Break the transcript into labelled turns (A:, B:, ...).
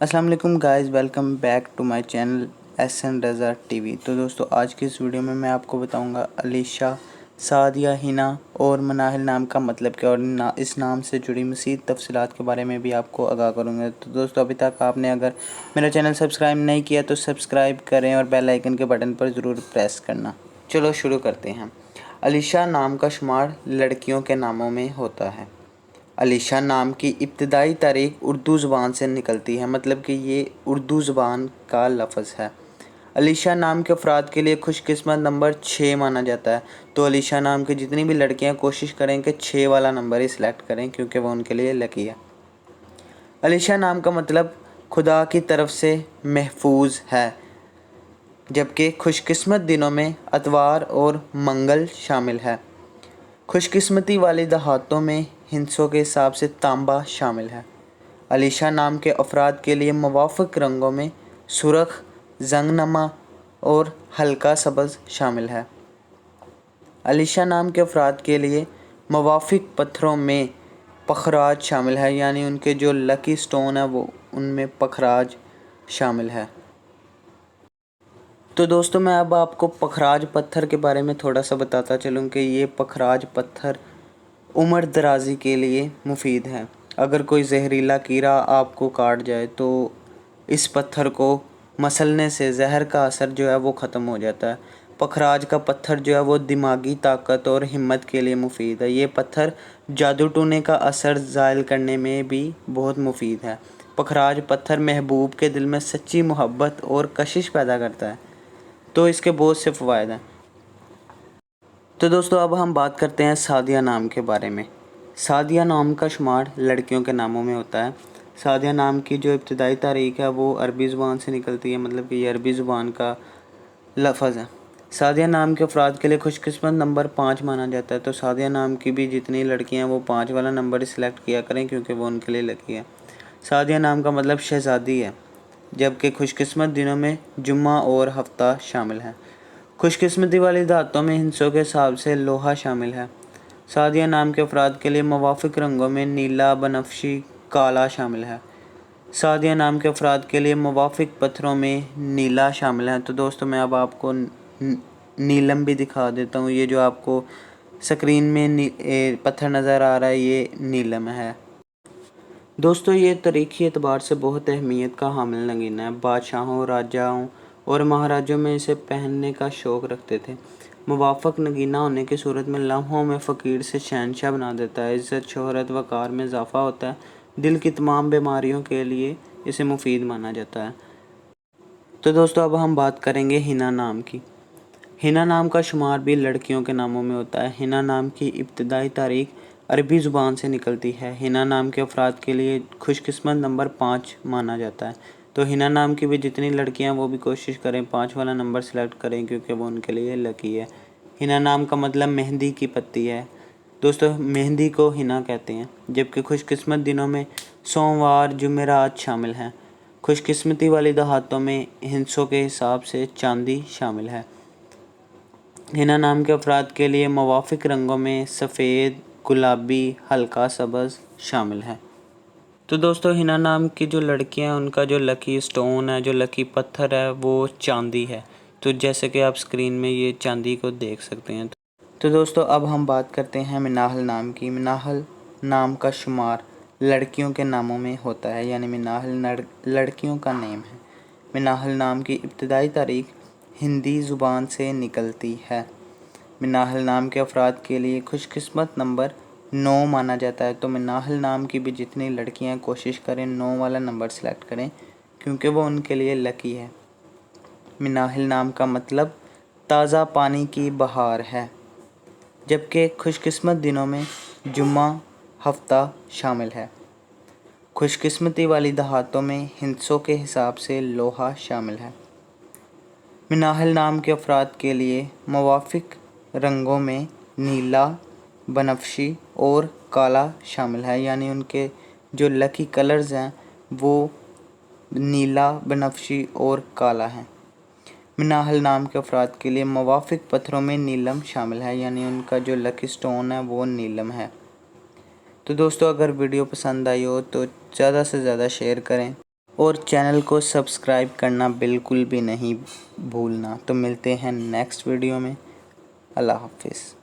A: अस्सलाम वालेकुम guys, welcome back to my channel S N. Raza TV. तो दोस्तों, आज की इस वीडियो में मैं आपको बताऊंगा अलीशा, सादिया, हिना और मनाहिल नाम का मतलब क्या और इस नाम से जुड़ी मज़ीद तफसीलात के बारे में भी आपको आगाह करूंगा। तो दोस्तों, अभी तक आपने अगर मेरा चैनल सब्सक्राइब नहीं किया तो सब्सक्राइब करें और बेल आइकन के बटन पर ज़रूर प्रेस करना। चलो शुरू करते हैं। अलीशा नाम का शुमार लड़कियों के नामों में होता है। अलीशा नाम की इब्तदाई तारीख उर्दू ज़ुबान से निकलती है, मतलब कि ये उर्दू ज़ुबान का लफ्ज़ है। अलीशा नाम के अफराद के लिए खुशकिस्मत नंबर 6 माना जाता है। तो अलीशा नाम की जितनी भी लड़कियां कोशिश करें कि 6 वाला नंबर ही सिलेक्ट करें, क्योंकि वो उनके लिए लकी है। अलीशा नाम का मतलब खुदा की तरफ से महफूज है, जबकि खुशकिस्मत दिनों में अतवार और मंगल शामिल है। खुशकिस्मती वाली दहातों में हिंसों के हिसाब से तांबा शामिल है। अलीशा नाम के अफराद के लिए मुवाफ़िक़ रंगों में सुर्ख, जंगनमा और हल्का सब्ज़ शामिल है। अलीशा नाम के अफराद के लिए मुवाफ़िक़ पत्थरों में पखराज शामिल है, यानी उनके जो लकी स्टोन है वो उनमें पखराज शामिल है। तो दोस्तों, मैं अब आपको पखराज पत्थर के बारे में थोड़ा सा बताता चलूँ कि ये पखराज पत्थर उम्र दराज़ी के लिए मुफीद है। अगर कोई जहरीला कीड़ा आपको काट जाए तो इस पत्थर को मसलने से जहर का असर जो है वो ख़त्म हो जाता है। पखराज का पत्थर जो है वो दिमागी ताकत और हिम्मत के लिए मुफीद है। ये पत्थर जादू टूने का असर ज़ायल करने में भी बहुत मुफीद है। पखराज पत्थर महबूब के दिल में सच्ची मोहब्बत और कशिश पैदा करता है, तो इसके बहुत से फ़वायद हैं। तो दोस्तों, अब हम बात करते हैं सादिया नाम के बारे में। सादिया नाम का शुमार लड़कियों के नामों में होता है। सादिया नाम की जो इब्तदाई तारीख है वो अरबी ज़ुबान से निकलती है, मतलब कि ये अरबी ज़ुबान का लफ्ज़ है। सादिया नाम के अफराद के लिए खुशकिस्मत नंबर 5 माना जाता है। तो सादिया नाम की भी जितनी लड़कियां हैं वो 5 वाला नंबर ही सिलेक्ट किया करें, क्योंकि वो उनके लिए लकी है। सादिया नाम का मतलब शहज़ादी है, जबकि खुशकिस्मत दिनों में जुम्मा और हफ्ता शामिल है। खुशकिस्मती वाली धातों में हिंसों के हिसाब से लोहा शामिल है। सादिया नाम के अफराद के लिए मुवाफ़िक़ रंगों में नीला, बनफशी, काला शामिल है। सादिया नाम के अफराद के लिए मुवाफ़िक़ पत्थरों में नीला शामिल है। तो दोस्तों, मैं अब आपको नीलम भी दिखा देता हूँ। ये जो आपको स्क्रीन में पत्थर नज़र आ रहा है, ये नीलम है। दोस्तों, ये तारीख़ी एतबार से बहुत अहमियत का हामिल नगीना है। बादशाहों, राजाओं और महाराजों में इसे पहनने का शौक़ रखते थे। मुवाफ़क़ नगीना होने की सूरत में लम्हों में फ़कीर से शहंशाह बना देता है। इज़्ज़त, शोहरत, वक़ार में इज़ाफ़ा होता है। दिल की तमाम बीमारियों के लिए इसे मुफीद माना जाता है। तो दोस्तों, अब हम बात करेंगे हिना नाम की। हिना नाम का शुमार भी लड़कियों के नामों में होता है। हिना नाम की इब्तदाई तारीख अरबी ज़ुबान से निकलती है। हिना नाम के अफराद के लिए खुशकिस्मत नंबर 5 माना जाता है। तो हिना नाम की भी जितनी लड़कियां वो भी कोशिश करें 5 वाला नंबर सेलेक्ट करें, क्योंकि वो उनके लिए लकी है। हिना नाम का मतलब मेहंदी की पत्ती है। दोस्तों, मेहंदी को हिना कहते हैं, जबकि खुशकिस्मत दिनों में सोमवार, जुमेरात शामिल हैं। खुशकिस्मती वाली दहातों में हिंसों के हिसाब से चांदी शामिल है। हिना नाम के अफराद के लिए मुवाफ़िक़ रंगों में सफ़ेद, गुलाबी, हल्का सब्ज़ शामिल है। तो दोस्तों, हिना नाम की जो लड़कियां हैं उनका जो लकी स्टोन है, जो लकी पत्थर है, वो चांदी है। तो जैसे कि आप स्क्रीन में ये चांदी को देख सकते हैं। तो दोस्तों, अब हम बात करते हैं मिनाहल नाम की। मिनाहल नाम का शुमार लड़कियों के नामों में होता है, यानी मिनाहल लड़कियों का नेम है। मिनाहल नाम की इब्तदाई तारीख हिंदी ज़ुबान से निकलती है। मिनाहल नाम के अफराद के लिए खुशकिस्मत नंबर 9 माना जाता है। तो मिनाहल नाम की भी जितनी लड़कियां कोशिश करें 9 वाला नंबर सेलेक्ट करें, क्योंकि वो उनके लिए लकी है। मिनाहल नाम का मतलब ताज़ा पानी की बहार है, जबकि खुशकिस्मत दिनों में जुम्मा, हफ्ता शामिल है। खुशकिस्मती वाली दहातों में हिंसों के हिसाब से लोहा शामिल है। मिनाहल नाम के अफराद के लिए मुवाफ़िक़ रंगों में नीला, बनफशी और काला शामिल है, यानी उनके जो लकी कलर्स हैं वो नीला, बनफशी और काला है। मिनाहल नाम के अफराद के लिए मुवाफ़िक़ पत्थरों में नीलम शामिल है, यानी उनका जो लकी स्टोन है वो नीलम है। तो दोस्तों, अगर वीडियो पसंद आई हो तो ज़्यादा से ज़्यादा शेयर करें اور چینل کو سبسکرائب کرنا بالکل بھی نہیں بھولنا۔ تو ملتے ہیں نیکسٹ ویڈیو میں۔ اللہ حافظ۔